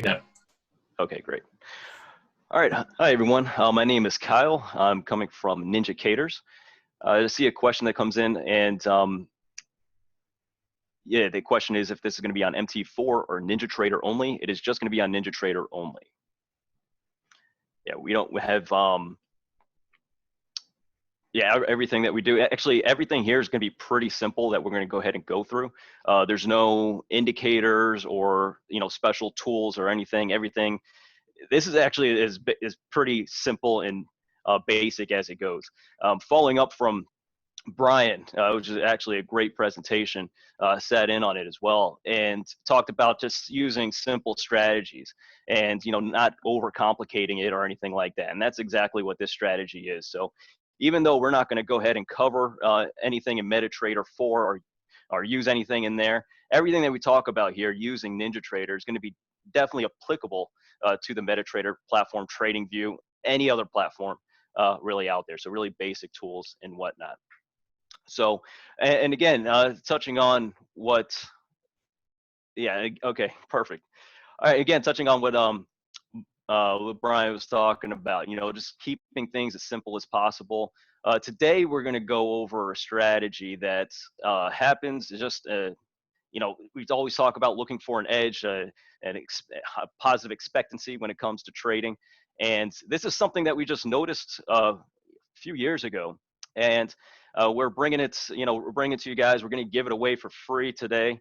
Yeah. Okay, great. All right. Hi, everyone. My name is Kyle. I'm coming from Ninja Caters. I see a question that comes in, and yeah, the question is if this is going to be on MT4 or Ninja Trader only. It is just going to be on Ninja Trader only. Yeah, we don't have everything that we do. Actually, everything here is going to be pretty simple that we're going to go ahead and go through. There's no indicators or special tools or anything. Everything. This is actually is pretty simple and basic as it goes. Following up from Brian, which is actually a great presentation, sat in on it as well and talked about just using simple strategies and not overcomplicating it or anything like that. And that's exactly what this strategy is. So even though we're not going to go ahead and cover anything in MetaTrader 4 or use anything in there, everything that we talk about here using NinjaTrader is going to be definitely applicable to the MetaTrader platform, TradingView, any other platform really out there. So really basic tools and whatnot. So, and again, touching on what, yeah, okay, perfect. All right, again, touching on what Brian was talking about, just keeping things as simple as possible. Today, we're going to go over a strategy that happens just, we always talk about looking for an edge, a positive expectancy when it comes to trading. And this is something that we just noticed a few years ago. And we're bringing it, we're bringing it to you guys. We're going to give it away for free today.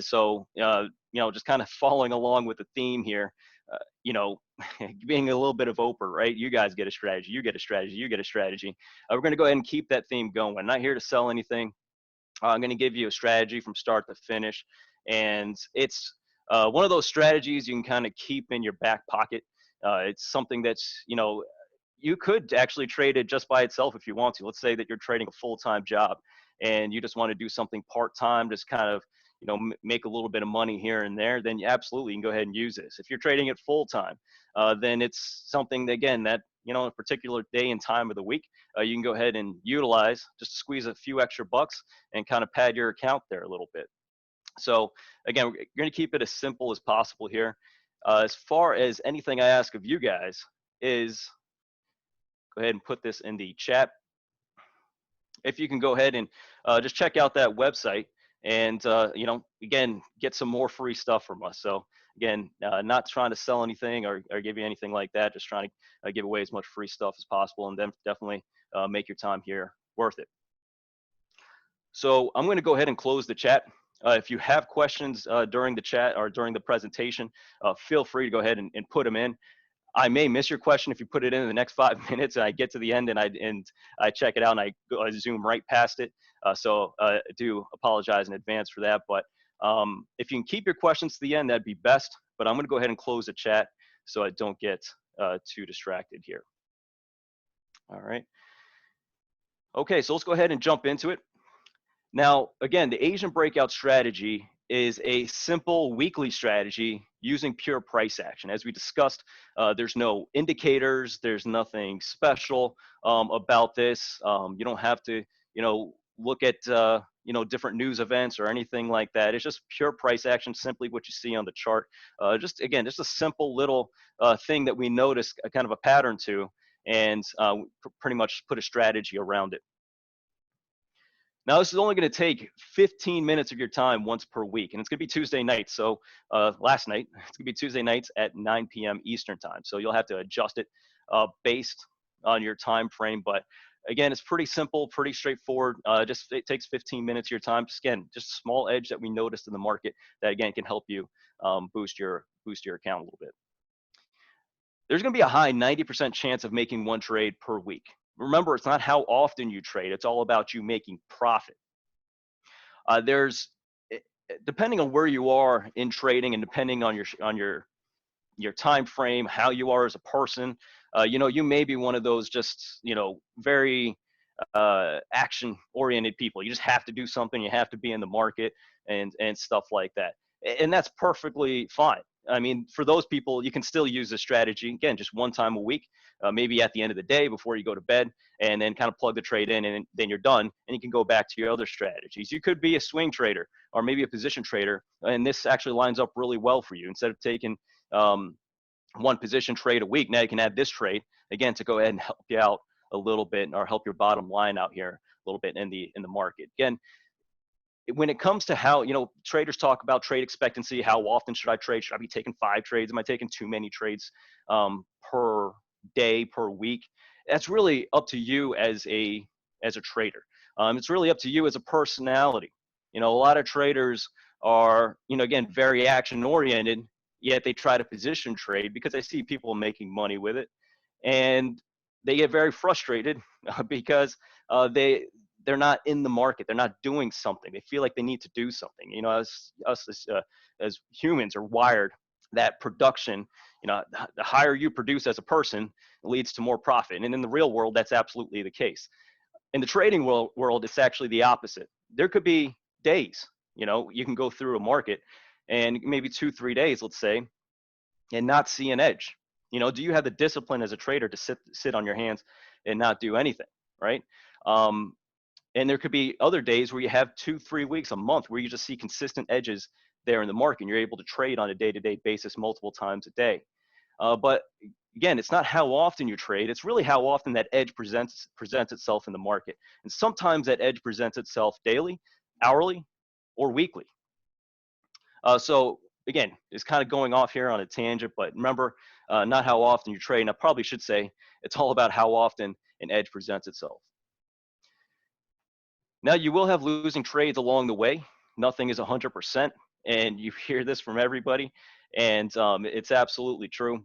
So, just kind of following along with the theme here, being a little bit of Oprah, right? You guys get a strategy, you get a strategy, you get a strategy. We're going to go ahead and keep that theme going. I'm not here to sell anything. I'm going to give you a strategy from start to finish. And it's one of those strategies you can kind of keep in your back pocket. It's something that's, you could actually trade it just by itself if you want to. Let's say that you're trading a full-time job and you just want to do something part-time, just kind of, make a little bit of money here and there, then you absolutely can go ahead and use this. If you're trading it full-time, then it's something that, again, that, a particular day and time of the week, you can go ahead and utilize just to squeeze a few extra bucks and kind of pad your account there a little bit. So again, we're going to keep it as simple as possible here. As far as anything I ask of you guys is, go ahead and put this in the chat. If you can go ahead and just check out that website and, again, get some more free stuff from us. So again, not trying to sell anything or give you anything like that, just trying to give away as much free stuff as possible and then definitely make your time here worth it. So I'm going to go ahead and close the chat. If you have questions during the chat or during the presentation, feel free to go ahead and put them in. I may miss your question if you put it in the next 5 minutes and I get to the end and I check it out and I zoom right past it. So I do apologize in advance for that. But if you can keep your questions to the end, that'd be best. But I'm going to go ahead and close the chat so I don't get too distracted here. All right. Okay, so let's go ahead and jump into it. Now, again, the Asian Breakout Strategy is a simple weekly strategy using pure price action. As we discussed, there's no indicators, there's nothing special about this. You don't have to, look at, different news events or anything like that. It's just pure price action, simply what you see on the chart. Just a simple little thing that we noticed a kind of a pattern to, and pretty much put a strategy around it. Now, this is only going to take 15 minutes of your time once per week, and it's going to be Tuesday nights. So last night, it's going to be Tuesday nights at 9 p.m. Eastern time. So you'll have to adjust it based on your time frame. But again, it's pretty simple, pretty straightforward. It takes 15 minutes of your time. Just a small edge that we noticed in the market that, again, can help you boost your account a little bit. There's going to be a high 90% chance of making one trade per week. Remember, it's not how often you trade. It's all about you making profit. Depending on where you are in trading and depending on your time frame, how you are as a person, you may be one of those just, very action-oriented people. You just have to do something. You have to be in the market and stuff like that. And that's perfectly fine. I mean, for those people, you can still use this strategy, again, just one time a week, maybe at the end of the day before you go to bed, and then kind of plug the trade in, and then you're done, and you can go back to your other strategies. You could be a swing trader or maybe a position trader, and this actually lines up really well for you. Instead of taking, one position trade a week. Now you can add this trade again to go ahead and help you out a little bit, or help your bottom line out here a little bit in the market. Again, when it comes to how, traders talk about trade expectancy, how often should I trade? Should I be taking 5 trades? Am I taking too many trades per day, per week? That's really up to you as a trader. It's really up to you as a personality. A lot of traders are, again, very action oriented, yet they try to position trade because they see people making money with it, and they get very frustrated because they're not in the market. They're not doing something. They feel like they need to do something. Us as humans are wired that production, the higher you produce as a person leads to more profit. And in the real world, that's absolutely the case. In the trading world, it's actually the opposite. There could be days, you can go through a market and maybe 2-3 days, let's say, and not see an edge. Do you have the discipline as a trader to sit on your hands and not do anything, right? And there could be other days where you have 2-3 weeks, a month, where you just see consistent edges there in the market, and you're able to trade on a day-to-day basis multiple times a day. But again, it's not how often you trade, it's really how often that edge presents itself in the market. And sometimes that edge presents itself daily, hourly, or weekly. So again, it's kind of going off here on a tangent, but remember, not how often you trade. And I probably should say it's all about how often an edge presents itself. Now, you will have losing trades along the way. Nothing is 100%, and you hear this from everybody, and it's absolutely true.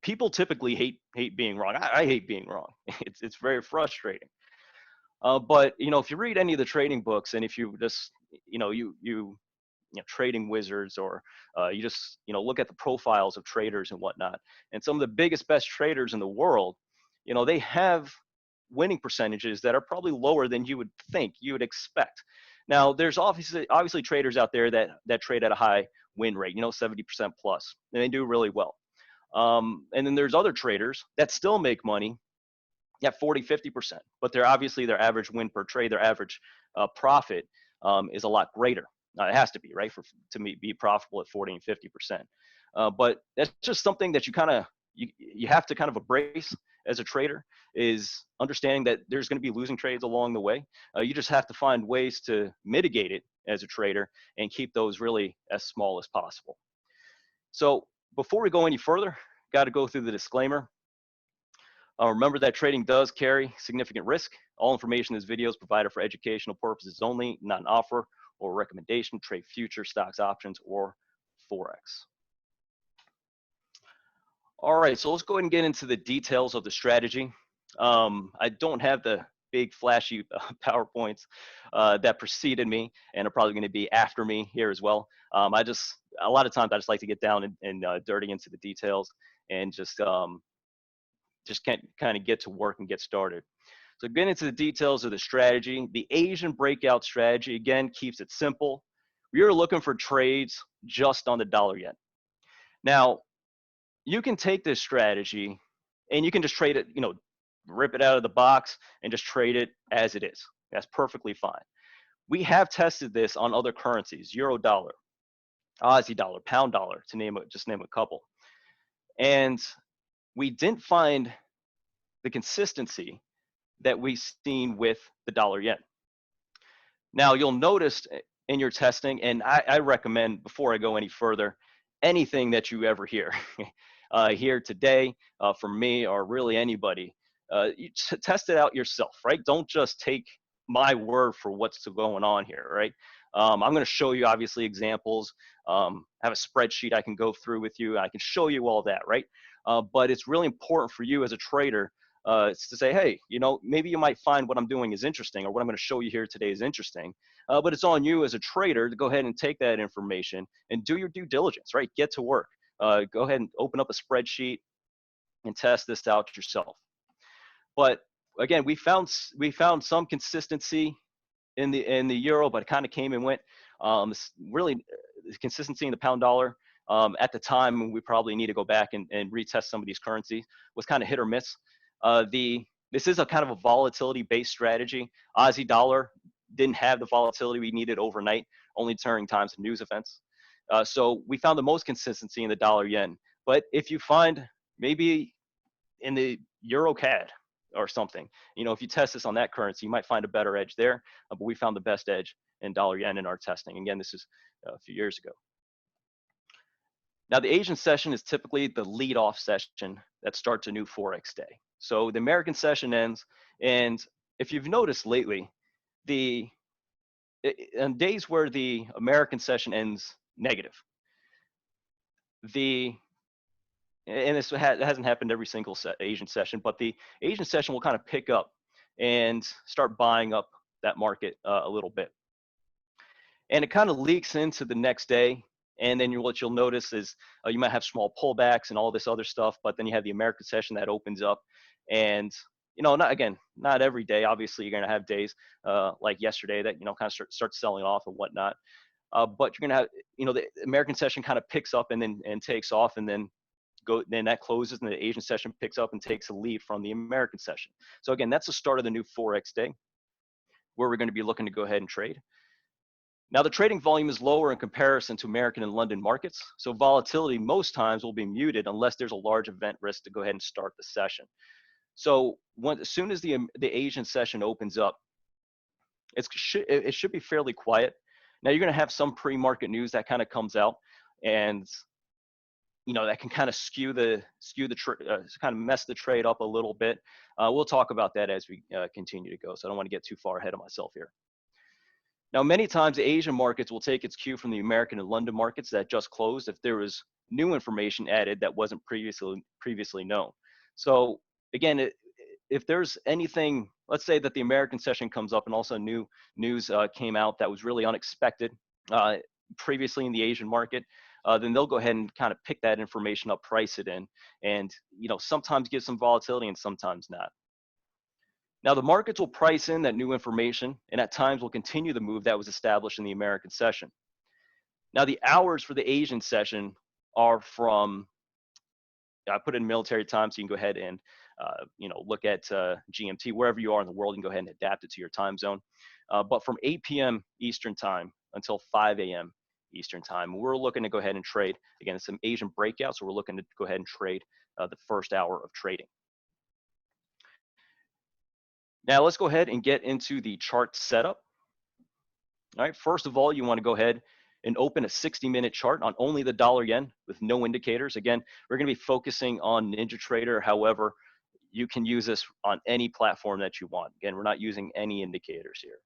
People typically hate being wrong. I hate being wrong. It's very frustrating. But if you read any of the trading books, and if you just trading wizards, or you just look at the profiles of traders and whatnot, and some of the best traders in the world, they have winning percentages that are probably lower than you would think, you would expect. Now, there's obviously traders out there that trade at a high win rate, 70% plus, and they do really well. And then there's other traders that still make money at 40-50%, but their average win per trade, their average profit is a lot greater. It has to be, right, to be profitable at 40 and 50%. But that's just something that you have to kind of embrace as a trader, is understanding that there's going to be losing trades along the way. You just have to find ways to mitigate it as a trader and keep those really as small as possible. So before we go any further, got to go through the disclaimer. Remember that trading does carry significant risk. All information in this video is provided for educational purposes only, not an offer or recommendation to trade futures, stocks, options, or Forex. All right, so let's go ahead and get into the details of the strategy. I don't have the big flashy PowerPoints that preceded me and are probably going to be after me here as well. A lot of times I just like to get down and dirty into the details, and just kind of get to work and get started. So getting into the details of the strategy, the Asian Breakout Strategy, again, keeps it simple. We are looking for trades just on the dollar yen. Now, you can take this strategy and you can just trade it, rip it out of the box and just trade it as it is. That's perfectly fine. We have tested this on other currencies: euro dollar, Aussie dollar, pound dollar, to just name a couple. And we didn't find the consistency that we've seen with the dollar yen. Now, you'll notice in your testing, and I recommend, before I go any further, anything that you ever hear here today from me, or really anybody, you test it out yourself, right? Don't just take my word for what's going on here, right? I'm going to show you, obviously, examples. Have a spreadsheet I can go through with you. I can show you all that, right? But it's really important for you as a trader to say, hey, maybe you might find what I'm doing is interesting, or what I'm going to show you here today is interesting. But it's on you as a trader to go ahead and take that information and do your due diligence, right? Get to work. Go ahead and open up a spreadsheet and test this out yourself. But again, we found some consistency in the euro, but it kind of came and went. Really, consistency in the pound dollar. At the time, we probably need to go back and retest some of these currencies. Was kind of hit or miss. This is a kind of a volatility-based strategy. Aussie dollar didn't have the volatility we needed overnight, only during times of news events. So we found the most consistency in the dollar yen. But if you find maybe in the euro CAD or something, if you test this on that currency, you might find a better edge there. But we found the best edge in dollar yen in our testing. Again, this is a few years ago. Now, the Asian session is typically the lead-off session that starts a new Forex day. So the American session ends, and if you've noticed lately, on days where the American session ends negative, and this hasn't happened every single Asian session, but the Asian session will kind of pick up and start buying up that market a little bit. And it kind of leaks into the next day. And then what you'll notice is you might have small pullbacks and all this other stuff, but then you have the American session that opens up. And, not every day. Obviously, you're going to have days like yesterday that, kind of start selling off and whatnot. But you're going to have, the American session kind of picks up and takes off, and then that closes, and the Asian session picks up and takes a lead from the American session. So again, that's the start of the new Forex day, where we're going to be looking to go ahead and trade. Now, the trading volume is lower in comparison to American and London markets, so volatility most times will be muted unless there's a large event risk to go ahead and start the session. So as soon as the Asian session opens up, it should be fairly quiet. Now, you're going to have some pre-market news that kind of comes out, and that can kind of kind of mess the trade up a little bit. We'll talk about that as we continue to go, so I don't want to get too far ahead of myself here. Now, many times the Asian markets will take its cue from the American and London markets that just closed if there was new information added that wasn't previously known. So again, if there's anything, let's say that the American session comes up and also new news came out that was really unexpected previously in the Asian market, then they'll go ahead and kind of pick that information up, price it in, and sometimes give some volatility and sometimes not. Now, the markets will price in that new information, and at times will continue the move that was established in the American session. Now, the hours for the Asian session are from, I put in military time, so you can go ahead and look at GMT, wherever you are in the world, you can go ahead and adapt it to your time zone. But from 8 p.m. Eastern time until 5 a.m. Eastern time, we're looking to go ahead and trade. Again, it's some Asian breakouts, so we're looking to go ahead and trade the first hour of trading. Now, let's go ahead and get into the chart setup. All right, first of all, you want to go ahead and open a 60-minute chart on only the dollar yen with no indicators. Again, we're going to be focusing on NinjaTrader. However, you can use this on any platform that you want. Again, we're not using any indicators here.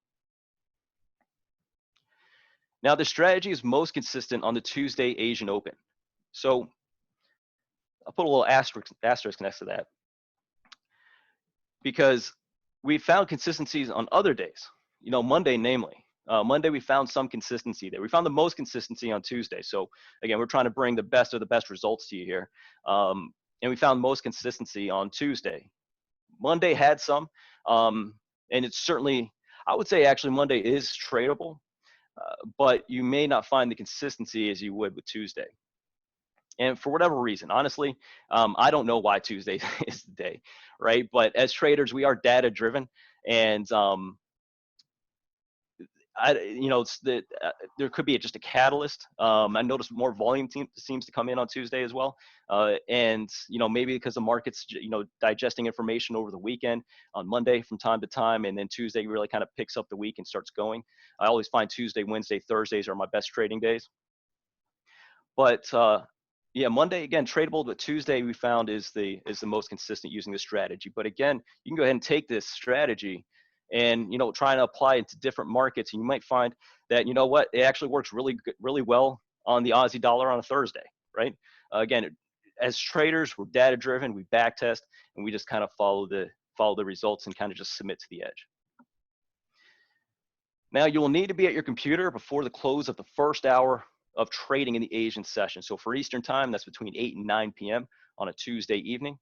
Now, the strategy is most consistent on the Tuesday Asian Open. So I'll put a little asterisk next to that, because we found consistencies on other days, Monday namely. Monday, we found some consistency there. We found the most consistency on Tuesday. So again, we're trying to bring the best of the best results to you here. And we found most consistency on Tuesday. Monday had some, and it's certainly, I would say actually Monday is tradable, but you may not find the consistency as you would with Tuesday. And for whatever reason, honestly, I don't know why Tuesday is the day, right? But as traders, we are data driven, and there could be just a catalyst. I noticed more volume seems to come in on Tuesday as well, and maybe because the market's digesting information over the weekend on Monday from time to time, and then Tuesday really kind of picks up the week and starts going. I always find Tuesday, Wednesday, Thursdays are my best trading days, but yeah, Monday again tradable, but Tuesday we found is the most consistent using the strategy. But again, you can go ahead and take this strategy and try and apply it to different markets, and you might find that it actually works really well on the Aussie dollar on a Thursday, right? Again, as traders, we're data driven, we back test, and we just kind of follow the results and kind of just submit to the edge. Now, you will need to be at your computer before the close of the first hour of trading in the Asian session. So for Eastern time, that's between 8 and 9 p.m. on a Tuesday evening.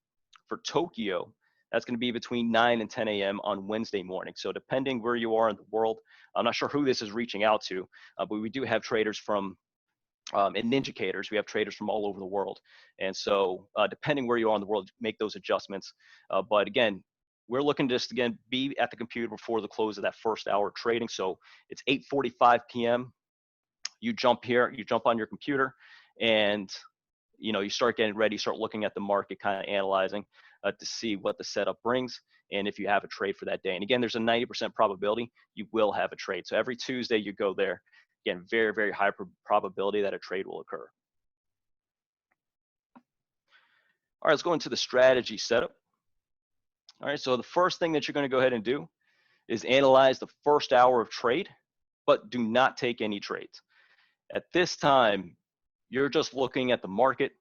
For Tokyo, that's going to be between 9 and 10 a.m. on Wednesday morning. So depending where you are in the world, I'm not sure who this is reaching out to, but we do have traders from, in NinjaTraders, we have traders from all over the world. And so depending where you are in the world, make those adjustments. But again, we're looking to just, again, be at the computer before the close of that first hour of trading. So it's 8:45 p.m. you jump here, you jump on your computer, and you start getting ready, start looking at the market, kind of analyzing to see what the setup brings, and if you have a trade for that day. And again, there's a 90% probability you will have a trade. So every Tuesday you go there, again, very, very high probability that a trade will occur. All right, let's go into the strategy setup. All right, so the first thing that you're going to go ahead and do is analyze the first hour of trade, but do not take any trades. At this time, you're just looking at the market.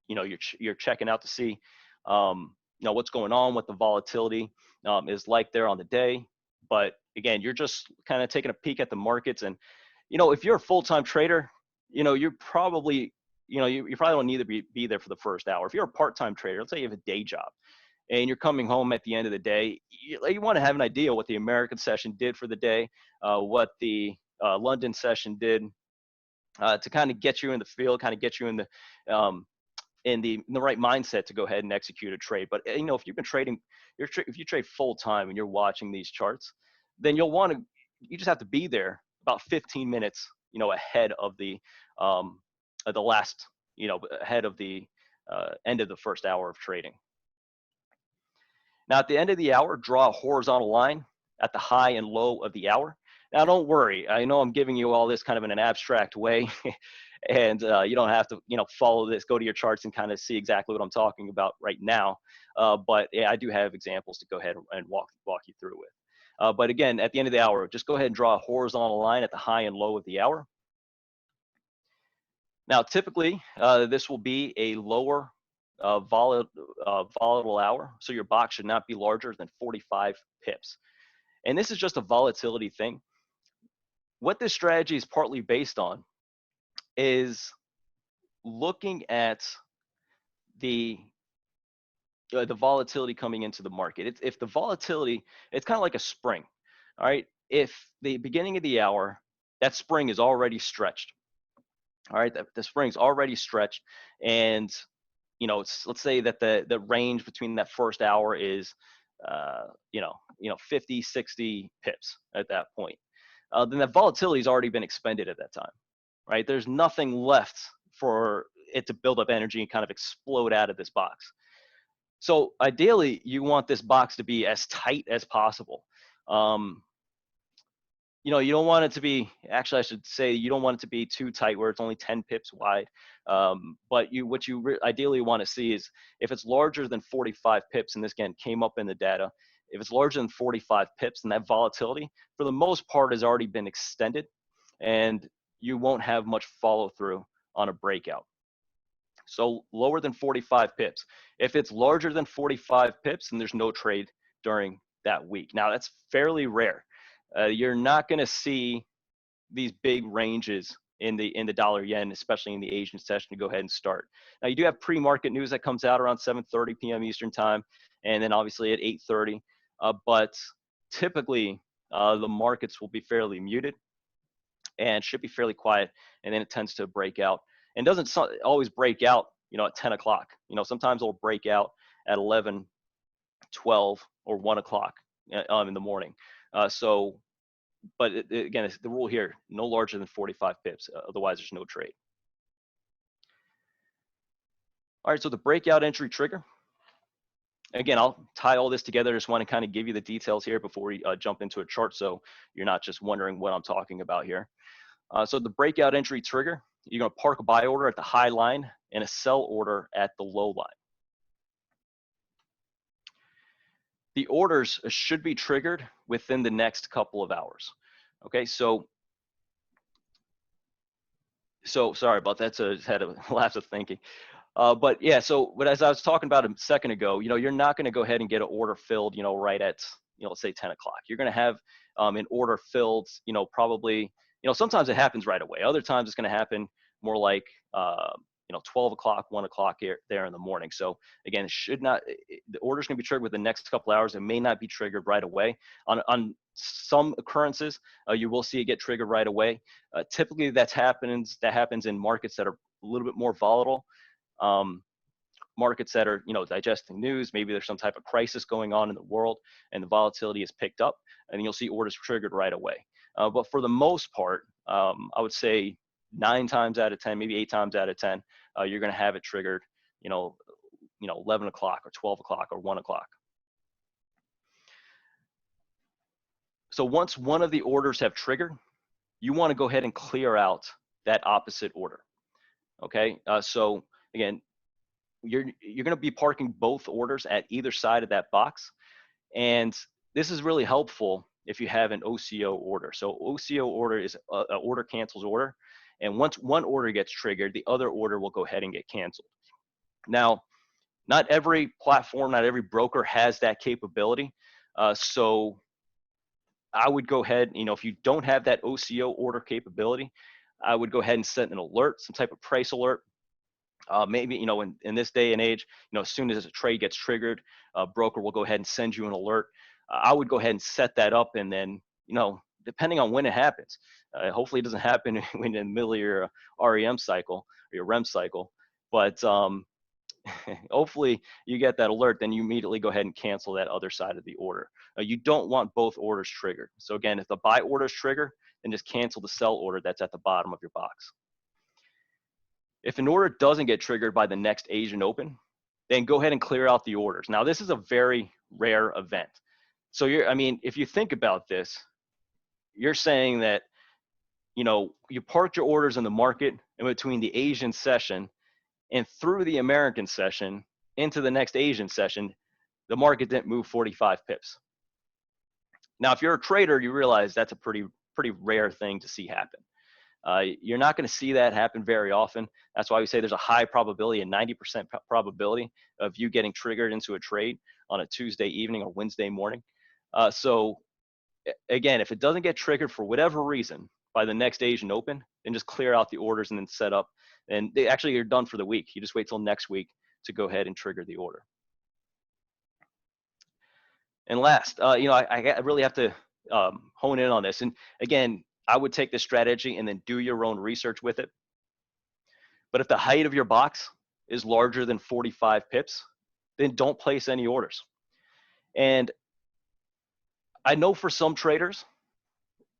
You're checking out to see, what's going on, what the volatility is like there on the day. But again, you're just kind of taking a peek at the markets. And, if you're a full-time trader, you're probably, you probably don't need to be there for the first hour. If you're a part-time trader, let's say you have a day job and you're coming home at the end of the day, you want to have an idea what the American session did for the day, what the London session did, to kind of get you in the field, kind of get you in the right mindset to go ahead and execute a trade. But if you've been trading, if you trade full time and you're watching these charts, then you just have to be there about 15 minutes, ahead of the last, ahead of the end of the first hour of trading. Now, at the end of the hour, draw a horizontal line at the high and low of the hour. Now, don't worry. I know I'm giving you all this kind of in an abstract way, and you don't have to, follow this, go to your charts and kind of see exactly what I'm talking about right now. But yeah, I do have examples to go ahead and walk you through with. But again, at the end of the hour, just go ahead and draw a horizontal line at the high and low of the hour. Now, typically, this will be a lower volatile hour, so your box should not be larger than 45 pips. And this is just a volatility thing. What this strategy is partly based on is looking at the volatility coming into the market. If the volatility, it's kind of like a spring, all right? If the beginning of the hour, that spring is already stretched, all right? The spring's already stretched, and let's say that the range between that first hour is 50, 60 pips at that point. Then that volatility has already been expended at that time, right? There's nothing left for it to build up energy and kind of explode out of this box. So ideally, you want this box to be as tight as possible. You don't want it to be, actually I should say, you don't want it to be too tight where it's only 10 pips wide. But what you ideally want to see is if it's larger than 45 pips, and this again came up in the data, if it's larger than 45 pips, then that volatility, for the most part, has already been extended, and you won't have much follow through on a breakout. So lower than 45 pips. If it's larger than 45 pips, then there's no trade during that week. Now, that's fairly rare. You're not going to see these big ranges in the dollar yen, especially in the Asian session, to go ahead and start. Now, you do have pre-market news that comes out around 7:30 p.m. Eastern time, and then obviously at 8:30. But typically, the markets will be fairly muted and should be fairly quiet, and then it tends to break out. And doesn't always break out, at 10 o'clock. Sometimes it'll break out at 11, 12, or 1 o'clock in the morning. But again, it's the rule here, no larger than 45 pips. Otherwise, there's no trade. All right, so the breakout entry trigger. Again, I'll tie all this together. Just want to kind of give you the details here before we jump into a chart, so you're not just wondering what I'm talking about here. So the breakout entry trigger, you're going to park a buy order at the high line and a sell order at the low line. The orders should be triggered within the next couple of hours. Okay, so sorry about that. So I just had a lapse of thinking. But yeah, but as I was talking about a second ago, you're not going to go ahead and get an order filled, right at, let's say 10 o'clock. You're going to have an order filled, probably, sometimes it happens right away. Other times it's going to happen more like, 12 o'clock, 1 o'clock there in the morning. So again, the order's going to be triggered within the next couple hours. It may not be triggered right away. On some occurrences, you will see it get triggered right away. Typically that happens in markets that are a little bit more volatile. Markets that are, digesting news, maybe there's some type of crisis going on in the world and the volatility is picked up, and you'll see orders triggered right away. But for the most part, I would say 9 times out of 10, maybe 8 times out of 10, you're going to have it triggered, 11 o'clock or 12 o'clock or 1 o'clock. So once one of the orders have triggered, you want to go ahead and clear out that opposite order. Okay, so again, you're going to be parking both orders at either side of that box, and this is really helpful if you have an OCO order. So OCO order is a order cancels order, and once one order gets triggered, the other order will go ahead and get canceled. Now, not every platform, not every broker has that capability, so I would go ahead, if you don't have that OCO order capability, I would go ahead and set an alert, some type of price alert. Maybe, in this day and age, as soon as a trade gets triggered, a broker will go ahead and send you an alert. I would go ahead and set that up, and then, depending on when it happens, hopefully it doesn't happen in the middle of your REM cycle or your REM cycle, but hopefully you get that alert, then you immediately go ahead and cancel that other side of the order. You don't want both orders triggered. So again, if the buy orders trigger, then just cancel the sell order that's at the bottom of your box. If an order doesn't get triggered by the next Asian Open, then go ahead and clear out the orders. Now, this is a very rare event. So if you think about this, you're saying that, you parked your orders in the market in between the Asian session and through the American session into the next Asian session, the market didn't move 45 pips. Now, if you're a trader, you realize that's a pretty rare thing to see happen. You're not going to see that happen very often. That's why we say there's a high probability, a 90% probability of you getting triggered into a trade on a Tuesday evening or Wednesday morning. So again, if it doesn't get triggered for whatever reason by the next Asian Open, then just clear out the orders and then set up. And actually, you're done for the week. You just wait till next week to go ahead and trigger the order. And last, I really have to hone in on this. And again, I would take this strategy and then do your own research with it. But if the height of your box is larger than 45 pips, then don't place any orders. And I know for some traders,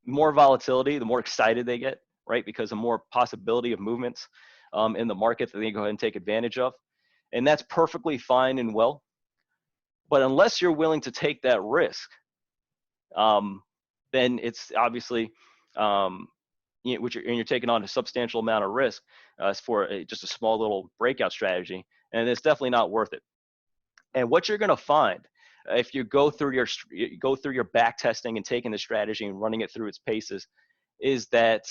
more volatility, the more excited they get, right? Because the more possibility of movements in the market that they go ahead and take advantage of. And that's perfectly fine and well. But unless you're willing to take that risk, then it's obviously, you're taking on a substantial amount of risk for just a small little breakout strategy, and it's definitely not worth it. And what you're going to find if you go through your back testing and taking the strategy and running it through its paces, is that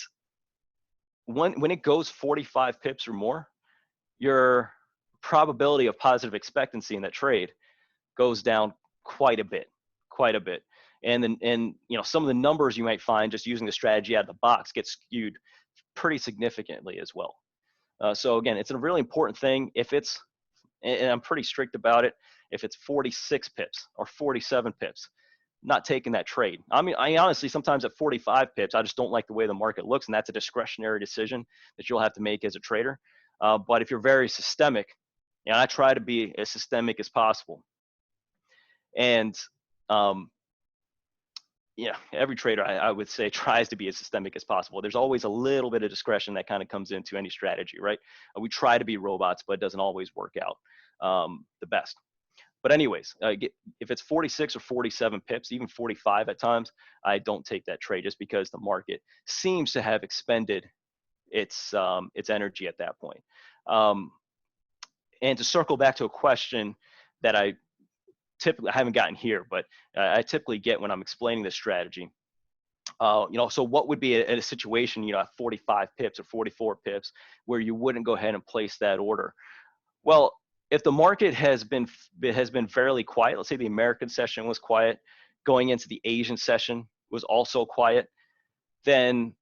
when it goes 45 pips or more, your probability of positive expectancy in that trade goes down quite a bit. And then, some of the numbers you might find just using the strategy out of the box get skewed pretty significantly as well. So again, it's a really important thing. If it's, and I'm pretty strict about it, if it's 46 pips or 47 pips, not taking that trade. I honestly, sometimes at 45 pips, I just don't like the way the market looks, and that's a discretionary decision that you'll have to make as a trader. But if you're very systemic, I try to be as systemic as possible. And every trader, I would say, tries to be as systemic as possible. There's always a little bit of discretion that kind of comes into any strategy, right? We try to be robots, but it doesn't always work out the best. But anyways, if it's 46 or 47 pips, even 45 at times, I don't take that trade just because the market seems to have expended its energy at that point. And to circle back to a question that I haven't gotten here, but I typically get when I'm explaining this strategy. So what would be a situation, at 45 pips or 44 pips where you wouldn't go ahead and place that order? Well, if the market has been fairly quiet, let's say the American session was quiet, going into the Asian session was also quiet, then,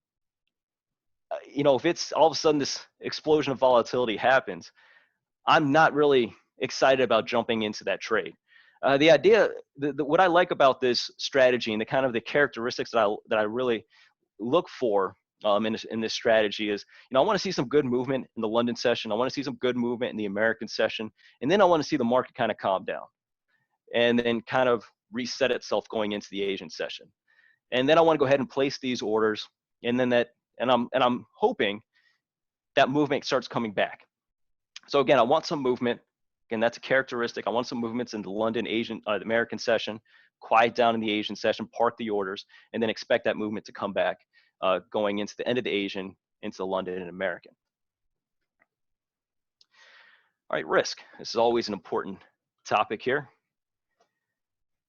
if it's all of a sudden this explosion of volatility happens, I'm not really excited about jumping into that trade. The idea, what I like about this strategy and the kind of the characteristics that I really look for in this strategy is, I want to see some good movement in the London session. I want to see some good movement in the American session. And then I want to see the market kind of calm down and then kind of reset itself going into the Asian session. And then I want to go ahead and place these orders, and then I'm hoping that movement starts coming back. So again, I want some movement. Again, that's a characteristic. I want some movements in the London Asian American session, quiet down in the Asian session, park the orders, and then expect that movement to come back going into the end of the Asian, into the London and American. All right, risk. This is always an important topic here.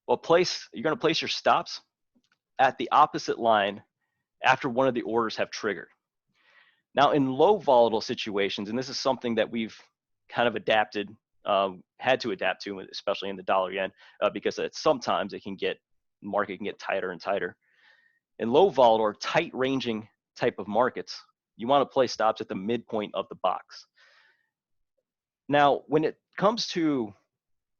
Well, you're going to place your stops at the opposite line after one of the orders have triggered. Now, in low volatile situations, and this is something that we've kind of had to adapt to, especially in the dollar yen, because sometimes market can get tighter and tighter. In low volatile or tight ranging type of markets, you want to place stops at the midpoint of the box. Now, when it comes to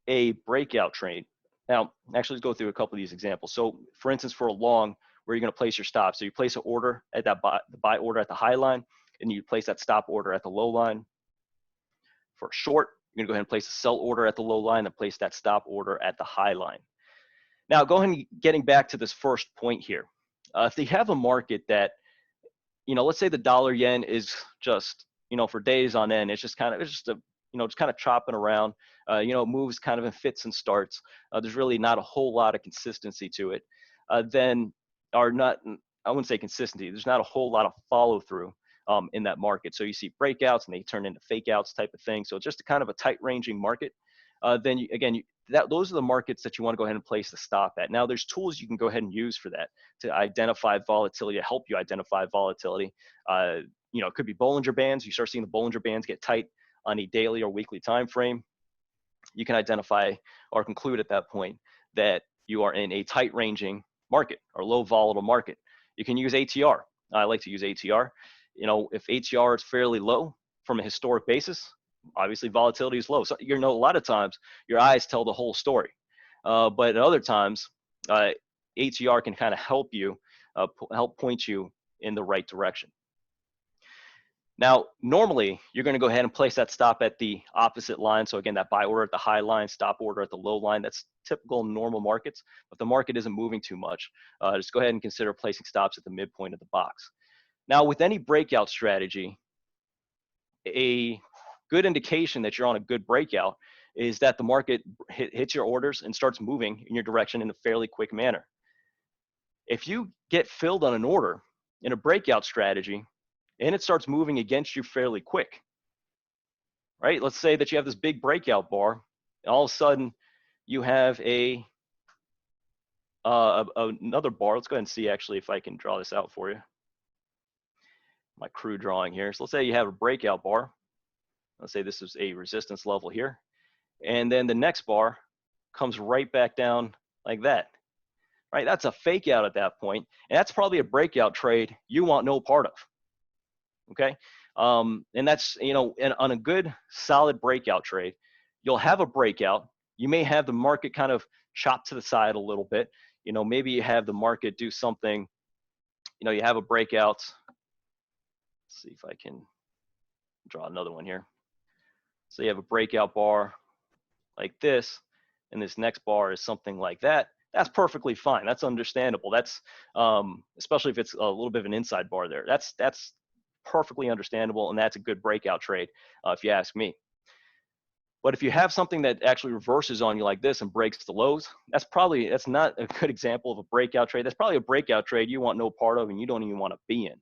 a breakout trade, now actually let's go through a couple of these examples. So for instance, for a long, where you're going to place your stop. So you place an order at the buy order at the high line, and you place that stop order at the low line. For a short, you're going to go ahead and place a sell order at the low line and place that stop order at the high line. Now, go ahead and getting back to this first point here. If they have a market that, let's say the dollar yen is just, for days on end, it's just kind of chopping around, it moves kind of in fits and starts. There's really not a whole lot of consistency to it. I wouldn't say consistency. There's not a whole lot of follow through in that market. So you see breakouts and they turn into fake outs type of thing. So it's just kind of a tight ranging market. Those are the markets that you want to go ahead and place the stop at. Now there's tools you can go ahead and use for that to identify volatility, to help you identify volatility. It could be Bollinger Bands. You start seeing the Bollinger Bands get tight on a daily or weekly time frame. You can identify or conclude at that point that you are in a tight ranging market or low volatile market. You can use ATR. I like to use ATR. If ATR is fairly low from a historic basis, obviously volatility is low. So a lot of times your eyes tell the whole story, but at other times ATR can kind of help point you in the right direction. Now, normally you're going to go ahead and place that stop at the opposite line. So again, that buy order at the high line, stop order at the low line. That's typical in normal markets, but the market isn't moving too much. Just go ahead and consider placing stops at the midpoint of the box. Now, with any breakout strategy, a good indication that you're on a good breakout is that the market hits your orders and starts moving in your direction in a fairly quick manner. If you get filled on an order in a breakout strategy and it starts moving against you fairly quick, right? Let's say that you have this big breakout bar, and all of a sudden you have another bar. Let's go ahead and see actually if I can draw this out for you. My crew drawing here. So let's say you have a breakout bar. Let's say this is a resistance level here. And then the next bar comes right back down like that, right? That's a fake out at that point. And that's probably a breakout trade you want no part of, okay? And that's, on a good solid breakout trade, you'll have a breakout. You may have the market kind of chop to the side a little bit. Maybe you have the market do something, you have a breakout. Let's see if I can draw another one here. So you have a breakout bar like this, and this next bar is something like that. That's perfectly fine. That's understandable. That's especially if it's a little bit of an inside bar there. That's perfectly understandable, and that's a good breakout trade, if you ask me. But if you have something that actually reverses on you like this and breaks the lows, that's not a good example of a breakout trade. That's probably a breakout trade you want no part of, and you don't even want to be in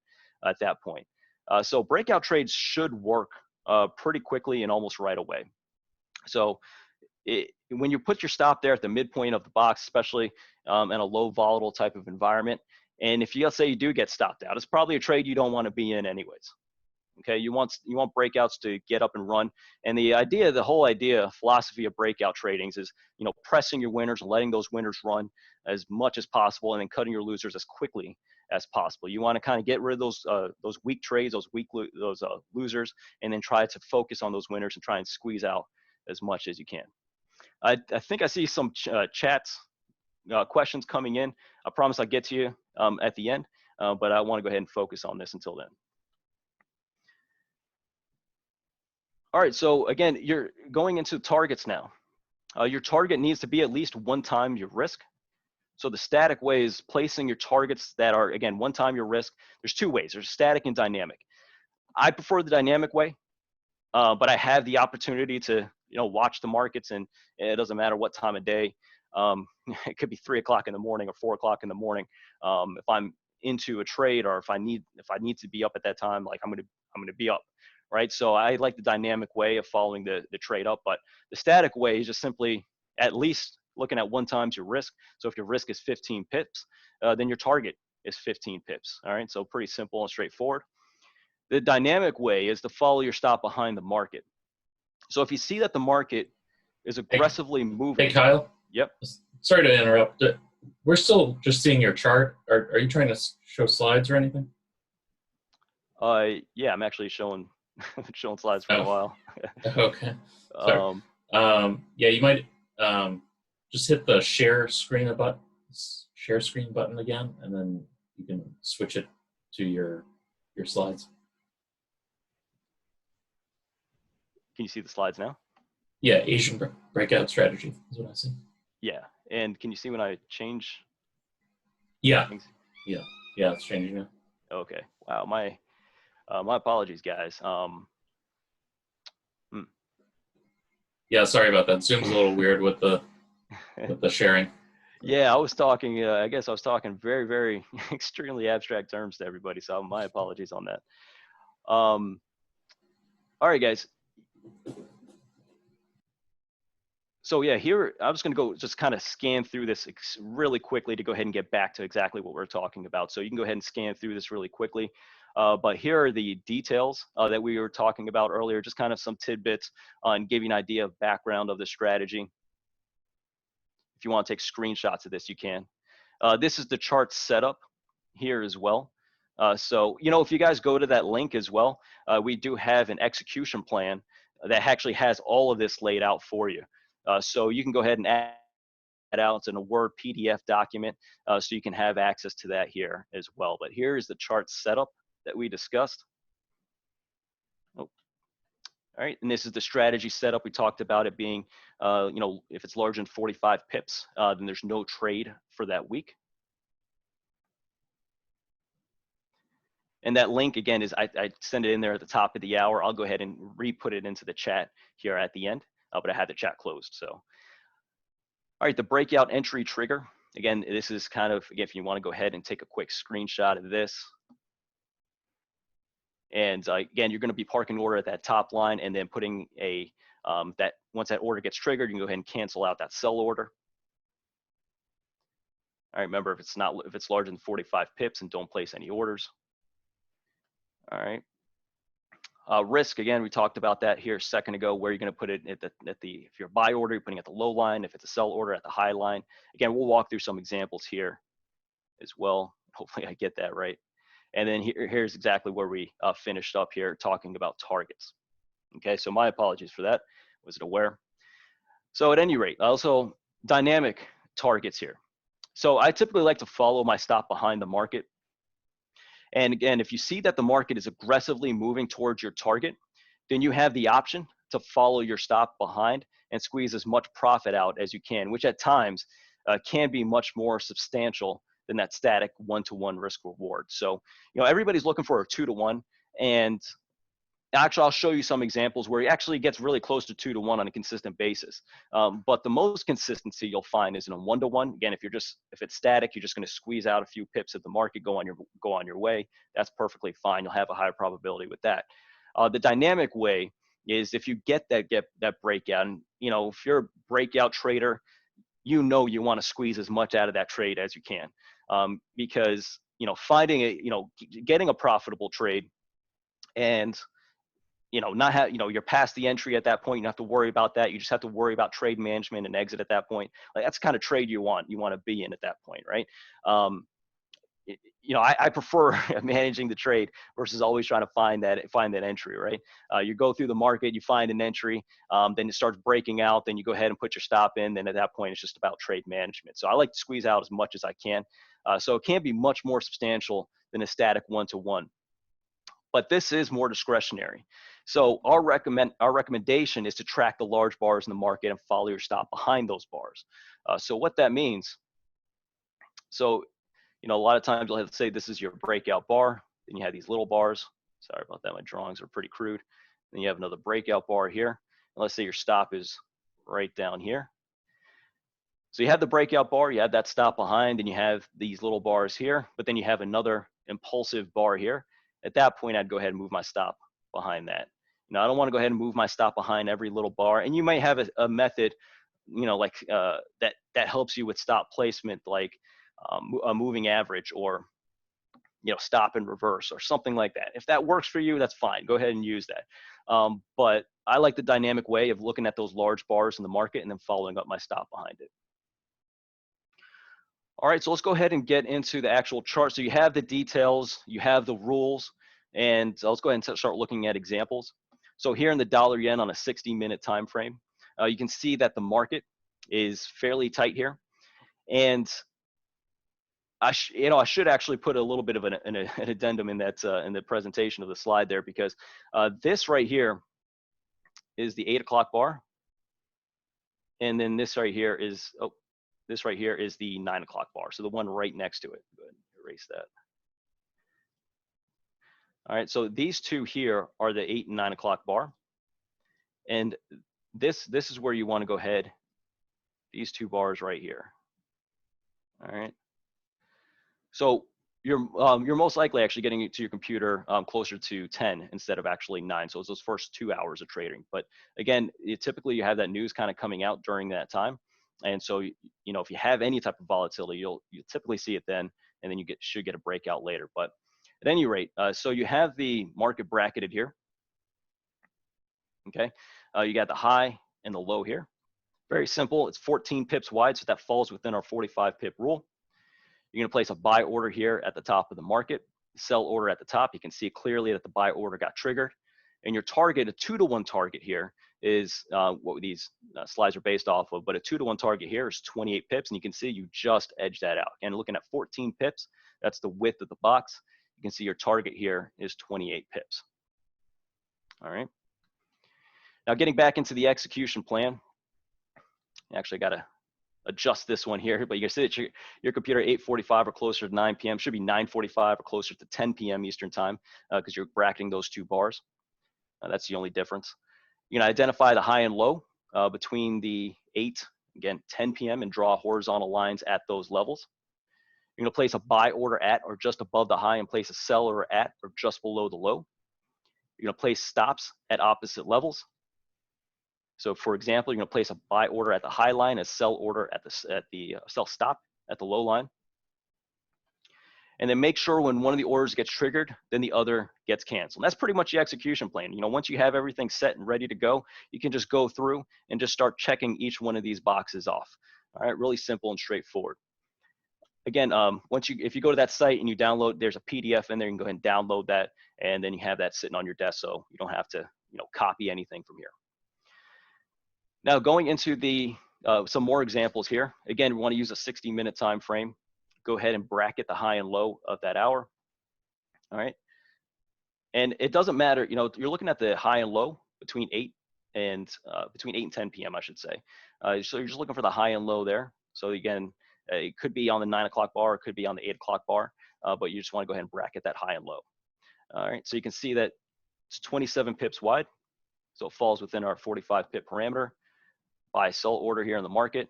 at that point. So breakout trades should work pretty quickly and almost right away. So when you put your stop there at the midpoint of the box, especially in a low volatile type of environment, and if let's say you do get stopped out, it's probably a trade you don't want to be in anyways. Okay, you want breakouts to get up and run. And the whole philosophy of breakout tradings is, pressing your winners and letting those winners run as much as possible, and then cutting your losers as quickly as possible. You want to kind of get rid of those weak trades, those losers, and then try to focus on those winners and try and squeeze out as much as you can. I think I see some chats, questions coming in. I promise I'll get to you at the end, but I want to go ahead and focus on this until then. All right, so again, you're going into targets now. Your target needs to be at least 1 time your risk. So the static way is placing your targets that are, again, one time your risk. There's two ways. There's static and dynamic. I prefer the dynamic way, but I have the opportunity to, watch the markets, and it doesn't matter what time of day. It could be 3 o'clock in the morning or 4 o'clock in the morning. If I'm into a trade, or if I need to be up at that time, like I'm gonna be up, right? So I like the dynamic way of following the trade up, but the static way is just simply at least looking at one times your risk. So if your risk is 15 pips, then your target is 15 pips. All right, so pretty simple and straightforward. The dynamic way is to follow your stop behind the market. So if you see that the market is aggressively moving. Hey, Kyle. Yep. Sorry to interrupt. We're still just seeing your chart. Are you trying to show slides or anything? Yeah, I'm actually showing slides for a while. Okay. Sorry. Yeah, you might just hit the share screen button again, and then you can switch it to your slides. Can you see the slides now? Yeah, Asian Breakout Strategy is what I see. Yeah, and can you see when I change? Yeah, it's changing now. Okay. Wow, my apologies, guys. Yeah, sorry about that. Zoom's a little weird with the sharing. Yeah, I was talking. I guess I was talking very, very extremely abstract terms to everybody. So my apologies on that. All right, guys. So yeah, here I'm just going to go just kind of scan through this really quickly to go ahead and get back to exactly what we're talking about. So you can go ahead and scan through this really quickly. But here are the details that we were talking about earlier, just kind of some tidbits on give you an idea of background of the strategy. If you want to take screenshots of this, you can. This is the chart setup here as well. So, if you guys go to that link as well, we do have an execution plan that actually has all of this laid out for you. So you can go ahead and add it out. It's in a Word PDF document, so you can have access to that here as well. But here is the chart setup that we discussed. Oh. All right, and this is the strategy setup. We talked about it being, if it's larger than 45 pips, then there's no trade for that week. And that link, again, is I send it in there at the top of the hour. I'll go ahead and re-put it into the chat here at the end, but I had the chat closed. So, all right, the breakout entry trigger. Again, this is kind of, again, if you want to go ahead and take a quick screenshot of this. And again, you're going to be parking order at that top line, and then putting a, once that order gets triggered, you can go ahead and cancel out that sell order. All right, remember, if it's larger than 45 pips, and don't place any orders. All right. Risk, again, we talked about that here a second ago, where you're going to put it at if you're a buy order, you're putting it at the low line. If it's a sell order, at the high line. Again, we'll walk through some examples here as well. Hopefully I get that right. And then here's exactly where we finished up here talking about targets. Okay, so my apologies for that. Wasn't aware. So at any rate, also dynamic targets here. So I typically like to follow my stop behind the market. And again, if you see that the market is aggressively moving towards your target, then you have the option to follow your stop behind and squeeze as much profit out as you can, which at times can be much more substantial than that static one-to-one risk reward. So, everybody's looking for a 2-to-1, and actually, I'll show you some examples where he actually gets really close to 2-to-1 on a consistent basis. But the most consistency you'll find is in a 1-to-1. Again, if it's static, you're just going to squeeze out a few pips at the market, go on your way. That's perfectly fine. You'll have a higher probability with that. The dynamic way is if you get that breakout, and if you're a breakout trader, you want to squeeze as much out of that trade as you can, because getting a profitable trade, and you're past the entry at that point. You don't have to worry about that. You just have to worry about trade management and exit at that point. Like, that's the kind of trade you want to be in at that point, right? I prefer managing the trade versus always trying to find that entry, right? You go through the market, you find an entry, then it starts breaking out, then you go ahead and put your stop in. Then at that point, it's just about trade management. So I like to squeeze out as much as I can. So it can be much more substantial than a static 1-to-1. But this is more discretionary. So our recommendation is to track the large bars in the market and follow your stop behind those bars. So what that means So, you know, a lot of times you'll have to say this is your breakout bar. Then you have these little bars. Sorry about that. My drawings are pretty crude. Then you have another breakout bar here. And let's say your stop is right down here. So you have the breakout bar, you have that stop behind, and you have these little bars here, but then you have another impulsive bar here. At that point, I'd go ahead and move my stop behind that. Now, I don't want to go ahead and move my stop behind every little bar. And you might have a method, you know, like that helps you with stop placement, like a moving average, or, you know, stop and reverse or something like that. If that works for you, that's fine. Go ahead and use that. But I like the dynamic way of looking at those large bars in the market and then following up my stop behind it. All right, so let's go ahead and get into the actual chart. So you have the details, you have the rules, and let's go ahead and start looking at examples. So here in the dollar yen on a 60-minute time frame, you can see that the market is fairly tight here. And I should actually put a little bit of an addendum in that in the presentation of the slide there, because this right here is the 8 o'clock bar, and then this right here is this right here is the 9 o'clock bar. So the one right next to it. Go ahead and erase that. All right, so these two here are the 8 and 9 o'clock bar. And this is where you want to go ahead, these two bars right here. All right. So you're most likely actually getting it to your computer closer to 10 instead of actually 9. So it's those first 2 hours of trading. But again, typically you have that news kind of coming out during that time. And so, you know, if you have any type of volatility, you'll typically see it then, and then you should get a breakout later. But at any rate, so you have the market bracketed here. Okay, you got the high and the low here. Very simple. It's 14 pips wide, so that falls within our 45 pip rule. You're going to place a buy order here at the top of the market, sell order at the top. You can see clearly that the buy order got triggered. And your target, a 2-to-1 target here, is what these slides are based off of. But a 2-to-1 target here is 28 pips, and you can see you just edged that out. And looking at 14 pips, that's the width of the box. You can see your target here is 28 pips. All right. Now getting back into the execution plan, I actually got to adjust this one here, but you can see that your computer 8:45 or closer to 9 p.m. should be 9:45 or closer to 10 p.m. Eastern time, because you're bracketing those two bars. That's the only difference. You can identify the high and low between the 10 p.m. and draw horizontal lines at those levels. You're going to place a buy order at or just above the high and place a sell order at or just below the low. You're going to place stops at opposite levels. So for example, you're going to place a buy order at the high line, a sell order at the sell stop at the low line. And then make sure when one of the orders gets triggered, then the other gets canceled. And that's pretty much the execution plan. You know, once you have everything set and ready to go, you can just go through and just start checking each one of these boxes off. All right, really simple and straightforward. Again, if you go to that site and you download, there's a PDF in there. You can go ahead and download that, and then you have that sitting on your desk, so you don't have to, you know, copy anything from here. Now going into the some more examples here. Again, we want to use a 60-minute time frame. Go ahead and bracket the high and low of that hour. All right. And it doesn't matter, you know, you're looking at the high and low between 8 and 10 p.m., I should say. So you're just looking for the high and low there. So again, it could be on the 9 o'clock bar, it could be on the 8 o'clock bar, but you just want to go ahead and bracket that high and low. All right. So you can see that it's 27 pips wide. So it falls within our 45 pip parameter. Buy sell order here in the market.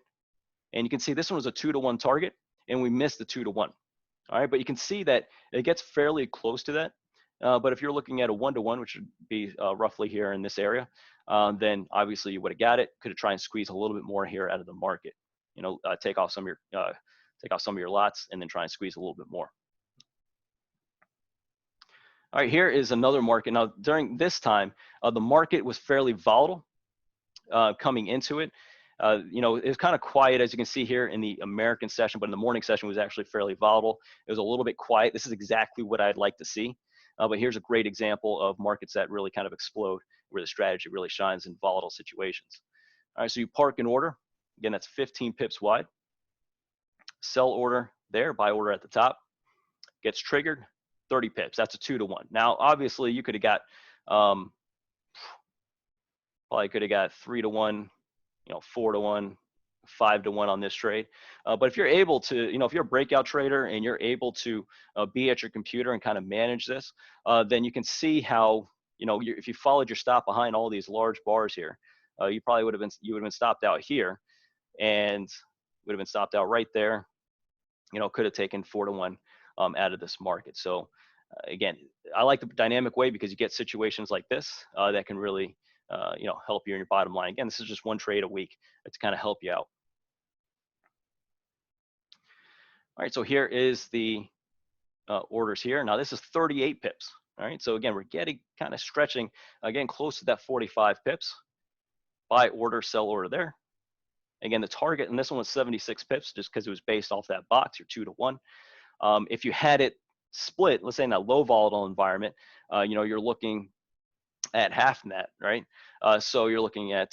And you can see this one was a 2-to-1 target, and we missed the 2-to-1. All right, but you can see that it gets fairly close to that. But if you're looking at a 1-to-1, which would be roughly here in this area, then obviously you would have got it. Could have tried and squeeze a little bit more here out of the market. You know, take off some of your lots and then try and squeeze a little bit more. All right, here is another market. Now during this time, the market was fairly volatile coming into it. You know, it was kind of quiet, as you can see here in the American session, but in the morning session was actually fairly volatile. It was a little bit quiet. This is exactly what I'd like to see. But here's a great example of markets that really kind of explode, where the strategy really shines in volatile situations. All right, so you park an order. Again, that's 15 pips wide. Sell order there, buy order at the top. Gets triggered, 30 pips. That's a 2-to-1. Now, obviously, you could have got, probably could have got 3-to-1, you know, 4-to-1, 5 to 1 on this trade. But if you're able to, if you're a breakout trader and you're able to be at your computer and kind of manage this, then you can see how, if you followed your stop behind all these large bars here, you probably would have been stopped out here, and would have been stopped out right there. Could have taken 4 to 1 out of this market. So again, I like the dynamic way because you get situations like this that can really help you in your bottom line. Again, this is just one trade a week to kind of help you out. All right, so here is the orders here. Now this is 38 pips. All right, so again, we're getting kind of stretching, again, close to that 45 pips. Buy order, sell order there. Again, the target, and this one was 76 pips just because it was based off that box, you're 2 to 1. If you had it split, let's say in that low volatile environment, you're looking at half net, right? So you're looking at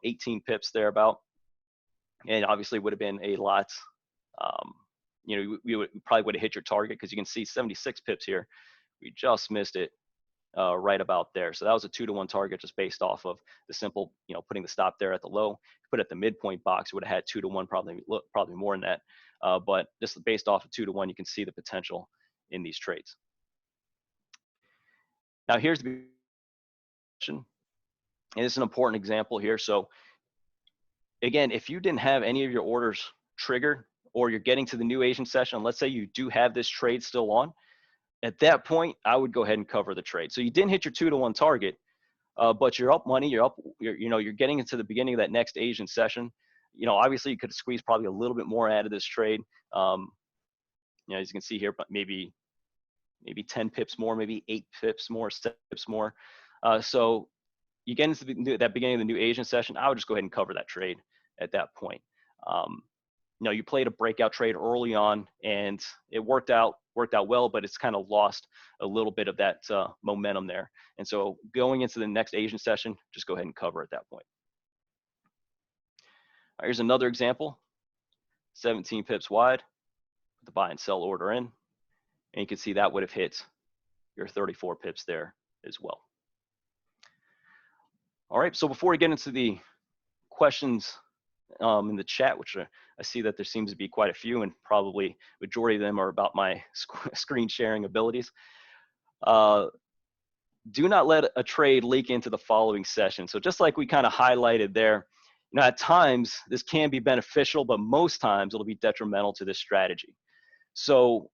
18 pips thereabout, and obviously would have been a lot. We probably would have hit your target because you can see 76 pips here. We just missed it right about there. So that was a 2 to 1 target just based off of the simple, putting the stop there at the low. Put it at the midpoint box, would have had 2 to 1, probably more than that. But just based off of 2 to 1, you can see the potential in these trades. Now here's the question, and it's an important example here. So again, if you didn't have any of your orders triggered, or you're getting to the new Asian session, let's say you do have this trade still on, at that point, I would go ahead and cover the trade. So you didn't hit your 2 to 1 target, but you're up money. You're getting into the beginning of that next Asian session. Obviously you could squeeze probably a little bit more out of this trade. As you can see here, but maybe 10 pips more, maybe 8 pips more, 7 pips more. So you get into that beginning of the new Asian session, I would just go ahead and cover that trade at that point. You played a breakout trade early on, and it worked out well, but it's kind of lost a little bit of that momentum there. And so going into the next Asian session, just go ahead and cover at that point. All right, here's another example, 17 pips wide, put the buy and sell order in, and you can see that would have hit your 34 pips there as well. All right, so before we get into the questions in the chat, which I see that there seems to be quite a few, and probably majority of them are about my screen sharing abilities. Do not let a trade leak into the following session. So just like we kind of highlighted there, at times this can be beneficial, but most times it'll be detrimental to this strategy. So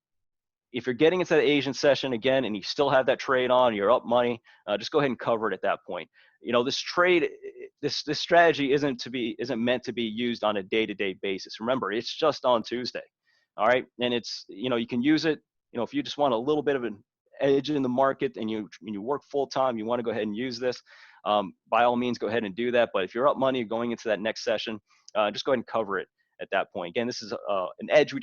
if you're getting into the Asian session again and you still have that trade on, you're up money, just go ahead and cover it at that point. This trade, this strategy isn't meant to be used on a day-to-day basis. Remember, it's just on Tuesday. All right, and it's you can use it. If you just want a little bit of an edge in the market and you work full time, you want to go ahead and use this. By all means, go ahead and do that. But if you're up money going into that next session, just go ahead and cover it at that point. Again, this is an edge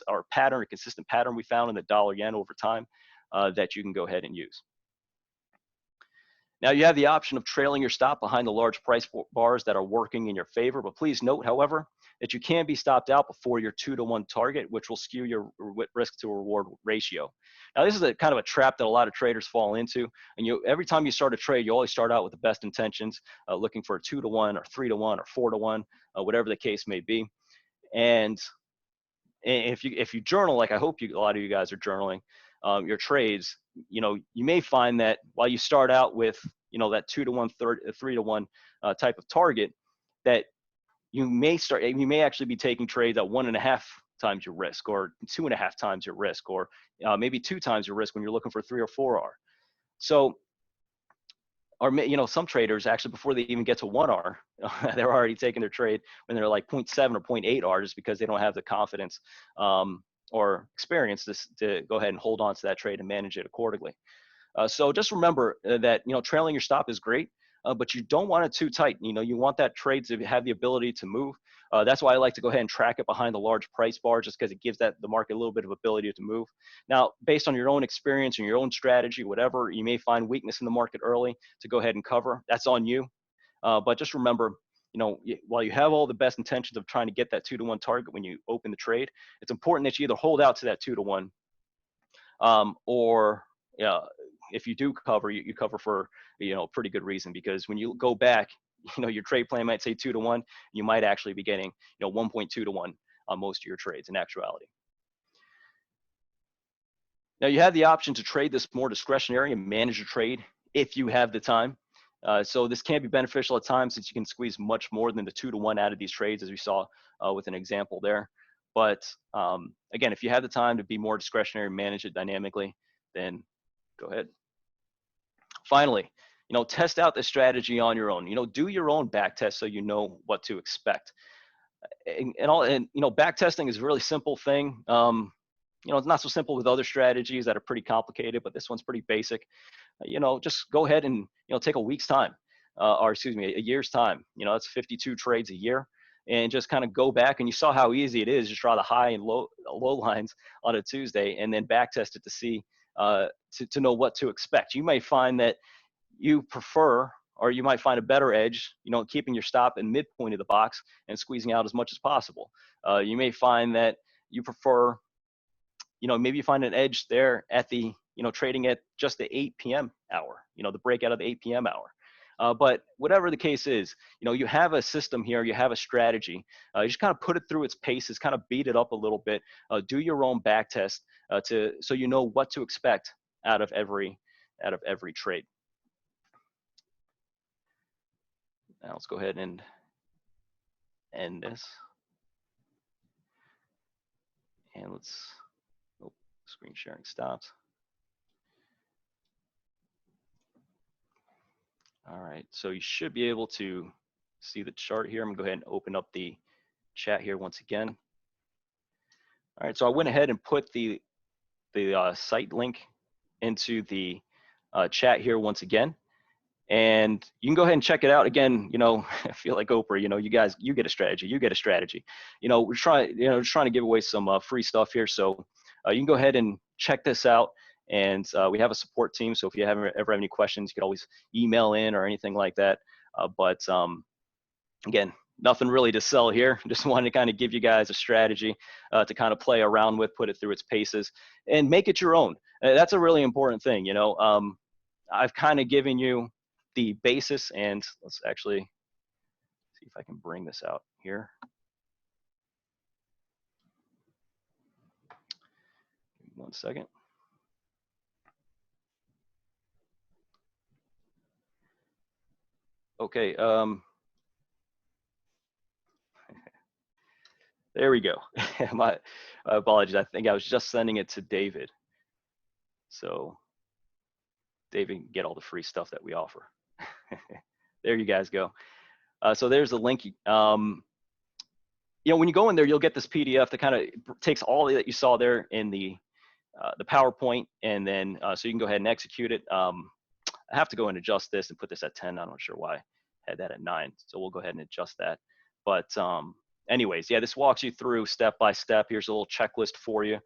our pattern, a consistent pattern we found in the dollar yen over time that you can go ahead and use. Now you have the option of trailing your stop behind the large price bars that are working in your favor, but please note, however, that you can be stopped out before your 2 to 1 target, which will skew your risk to reward ratio. Now this is a kind of a trap that a lot of traders fall into, and every time you start a trade, you always start out with the best intentions, looking for a 2 to 1 or 3 to 1 or 4 to 1, whatever the case may be. And if you journal, like I hope a lot of you guys are journaling your trades, you may find that while you start out with that 2 to 1, 3 to 1 type of target, that you may actually be taking trades at 1.5 times your risk, or 2.5 times your risk, or maybe 2 times your risk when you're looking for 3 or 4R. So, or some traders actually, before they even get to 1R, they're already taking their trade when they're like 0.7 or 0.8R, just because they don't have the confidence or experience to go ahead and hold on to that trade and manage it accordingly. So just remember that trailing your stop is great, but you don't want it too tight. You want that trade to have the ability to move. That's why I like to go ahead and track it behind the large price bar, just because it gives the market a little bit of ability to move. Now, based on your own experience and your own strategy, whatever, you may find weakness in the market early to go ahead and cover. That's on you. But just remember, while you have all the best intentions of trying to get that 2 to 1 target when you open the trade, it's important that you either hold out to that 2 to 1, or if you do cover, you cover for a pretty good reason, because when you go back, your trade plan might say 2 to 1. You might actually be getting 1.2 to 1 on most of your trades in actuality. Now you have the option to trade this more discretionary and manage your trade if you have the time. So this can be beneficial at times since you can squeeze much more than the 2 to 1 out of these trades, as we saw with an example there. But again, if you have the time to be more discretionary and manage it dynamically, then go ahead. Finally, test out the strategy on your own. Do your own back test so you know what to expect. And back testing is a really simple thing. It's not so simple with other strategies that are pretty complicated, but this one's pretty basic. Just go ahead and take a week's time, or excuse me, a year's time. That's 52 trades a year, and just kind of go back. And you saw how easy it is. Just draw the high and low lines on a Tuesday, and then back test it to see to know what to expect. You may find that you prefer, or you might find a better edge, keeping your stop in midpoint of the box and squeezing out as much as possible. You may find that you prefer, maybe you find an edge there at the, trading at just the 8 p.m. hour, the breakout of the 8 p.m. hour. But whatever the case is, you have a system here, you have a strategy. You just kind of put it through its paces, kind of beat it up a little bit, do your own back test so you know what to expect out of every trade. Now let's go ahead and end this. And let's, screen sharing stops. All right, so you should be able to see the chart here. I'm gonna go ahead and open up the chat here once again. All right, so I went ahead and put the site link into the chat here once again. And you can go ahead and check it out again. I feel like Oprah, you guys, you get a strategy, you get a strategy. We're trying to give away some free stuff here. So you can go ahead and check this out. And we have a support team. So if you ever have any questions, you can always email in or anything like that. But again, nothing really to sell here. Just wanted to kind of give you guys a strategy to kind of play around with, put it through its paces, and make it your own. That's a really important thing. I've kind of given you the basis, and let's actually see if I can bring this out here. Give me 1 second. Okay. There we go. My apologies. I think I was just sending it to David. So David can get all the free stuff that we offer. There you guys go. So there's the link. When you go in there, you'll get this PDF that kind of takes all that you saw there in the PowerPoint, and then so you can go ahead and execute it. I have to go and adjust this and put this at 10. I'm not sure why I had that at 9. So we'll go ahead and adjust that. But anyways, yeah, this walks you through step by step. Here's a little checklist for you.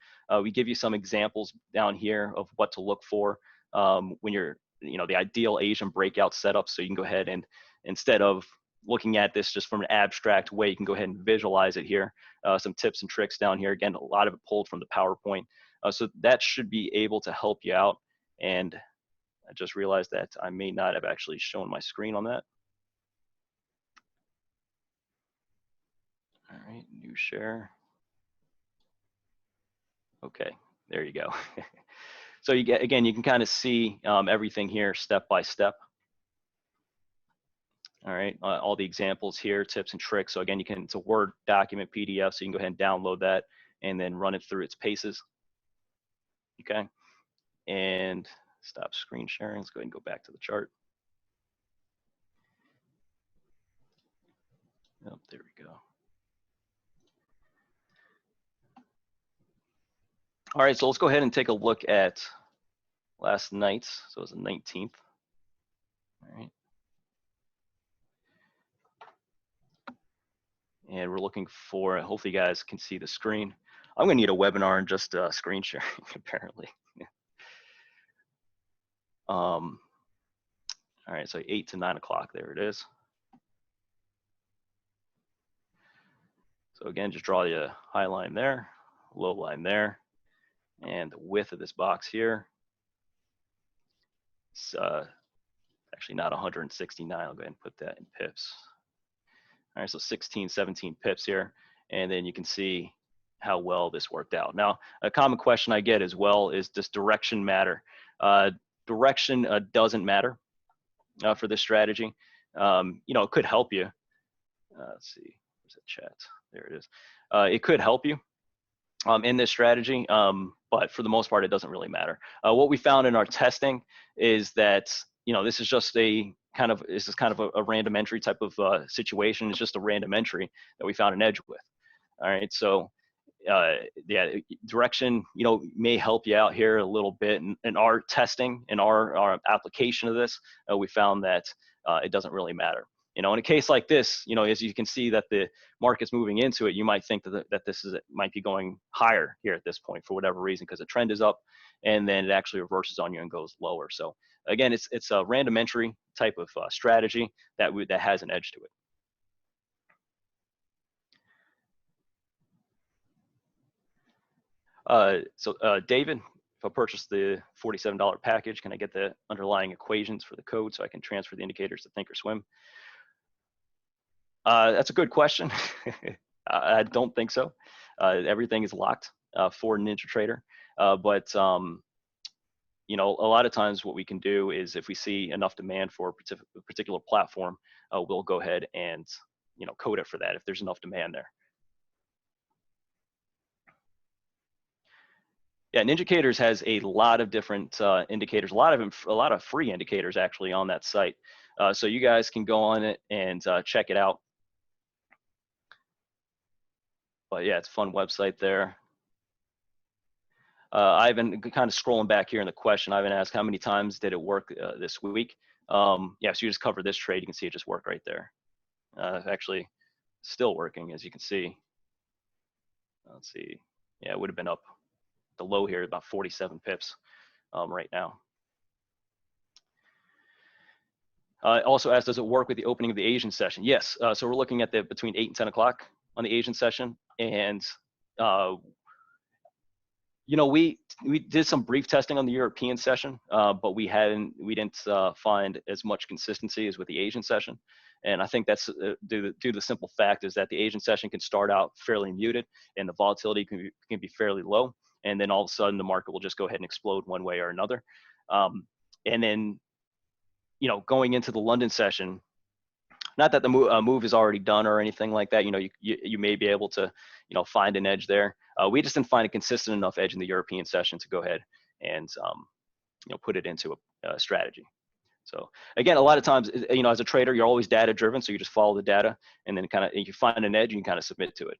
We give you some examples down here of what to look for when you're, the ideal Asian breakout setup. So you can go ahead and, instead of looking at this just from an abstract way, you can go ahead and visualize it here. Some tips and tricks down here. Again, a lot of it pulled from the PowerPoint. So that should be able to help you out. And I just realized that I may not have actually shown my screen on that. All right, new share. Okay, there you go. So you get, again, you can kind of see everything here step by step. All right, all the examples here, tips and tricks. So again, it's a Word document PDF, so you can go ahead and download that and then run it through its paces. Okay, and stop screen sharing. Let's go ahead and go back to the chart. Oh, there we go. All right, so let's go ahead and take a look at last night. So it was the 19th. All right. And we're looking for, hopefully you guys can see the screen. I'm gonna need a webinar and just screen sharing, apparently. All right, so 8 to 9 o'clock, there it is. So again, just draw the high line there, low line there, and the width of this box here. It's Actually, not 169. I'll go ahead and put that in pips. All right, so 16, 17 pips here. And then you can see how well this worked out. Now, a common question I get as well is, does direction matter? Direction doesn't matter for this strategy. It could help you. Let's see, where's the chat? There it is. It could help you in this strategy, but for the most part, it doesn't really matter. What we found in our testing is that, this is just a kind of a random entry type of situation. It's just a random entry that we found an edge with. All right, so yeah, direction, may help you out here a little bit. In our testing, in our application of this, we found that it doesn't really matter. In a case like this, as you can see that the market's moving into it, you might think that this might be going higher here at this point for whatever reason, because the trend is up, and then it actually reverses on you and goes lower. So again, it's a random entry type of strategy that has an edge to it. David, if I purchase the $47 package, can I get the underlying equations for the code so I can transfer the indicators to Thinkorswim? That's a good question. I don't think so. Everything is locked for NinjaTrader, but a lot of times what we can do is, if we see enough demand for a particular platform, we'll go ahead and code it for that if there's enough demand there. Yeah, NinjaTrader has a lot of different indicators, a lot of free indicators actually on that site. So you guys can go on it and check it out. But yeah, it's a fun website there. Ivan, kind of scrolling back here in the question, Ivan asked, how many times did it work this week? Yeah, so you just cover this trade. You can see it just worked right there. Actually, still working, as you can see. Let's see. Yeah, it would have been up. The low here about 47 pips right now. Also asked, does it work with the opening of the Asian session? Yes. So we're looking at between 8 and 10 o'clock on the Asian session, and we did some brief testing on the European session, but we didn't find as much consistency as with the Asian session. And I think that's due to the simple fact is that the Asian session can start out fairly muted, and the volatility can be fairly low. And then all of a sudden the market will just go ahead and explode one way or another. And then, going into the London session, not that the move is already done or anything like that, you may be able to, find an edge there. We just didn't find a consistent enough edge in the European session to go ahead and, put it into a strategy. So again, a lot of times, as a trader, you're always data driven. So you just follow the data, and then you find an edge and you kind of submit to it.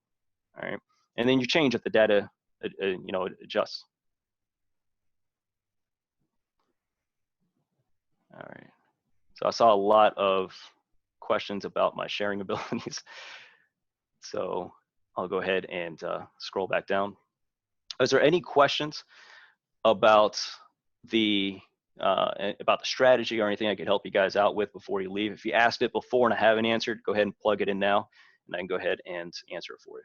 All right. And then you change if the data, adjusts. All right. So I saw a lot of questions about my sharing abilities. So I'll go ahead and scroll back down. Is there any questions about the strategy or anything I could help you guys out with before you leave? If you asked it before and I haven't answered, go ahead and plug it in now, and I can go ahead and answer it for you.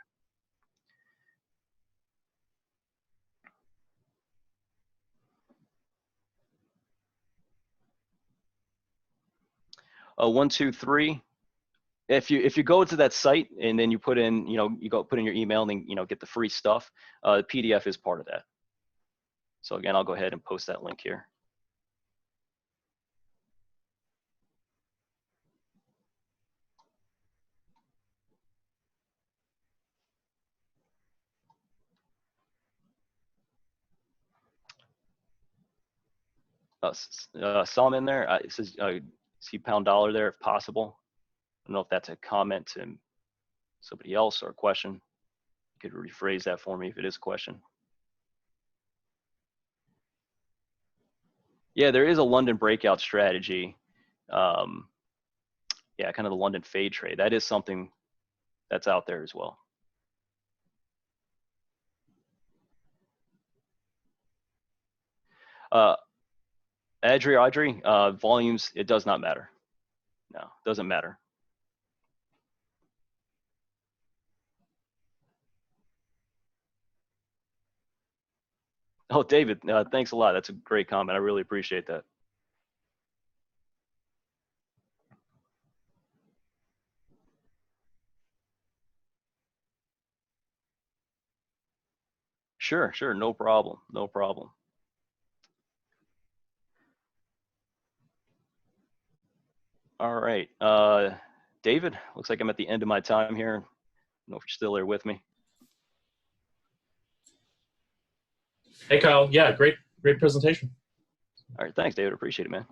1, 2, 3. If you go to that site and then you put in, put in your email and then, get the free stuff, the PDF is part of that. So again, I'll go ahead and post that link here. Some in there, it says, see $dollar there if possible. I don't know if that's a comment to somebody else or a question. You could rephrase that for me if it is a question. Yeah, there is a London breakout strategy. Yeah, kind of the London fade trade. That is something that's out there as well. Audrey, volumes, it does not matter. No, doesn't matter. Oh, David, thanks a lot. That's a great comment. I really appreciate that. Sure, sure. No problem. No problem. All right. David, looks like I'm at the end of my time here. I don't know if you're still there with me. Hey, Kyle. Yeah, great presentation. All right. Thanks, David. Appreciate it, man.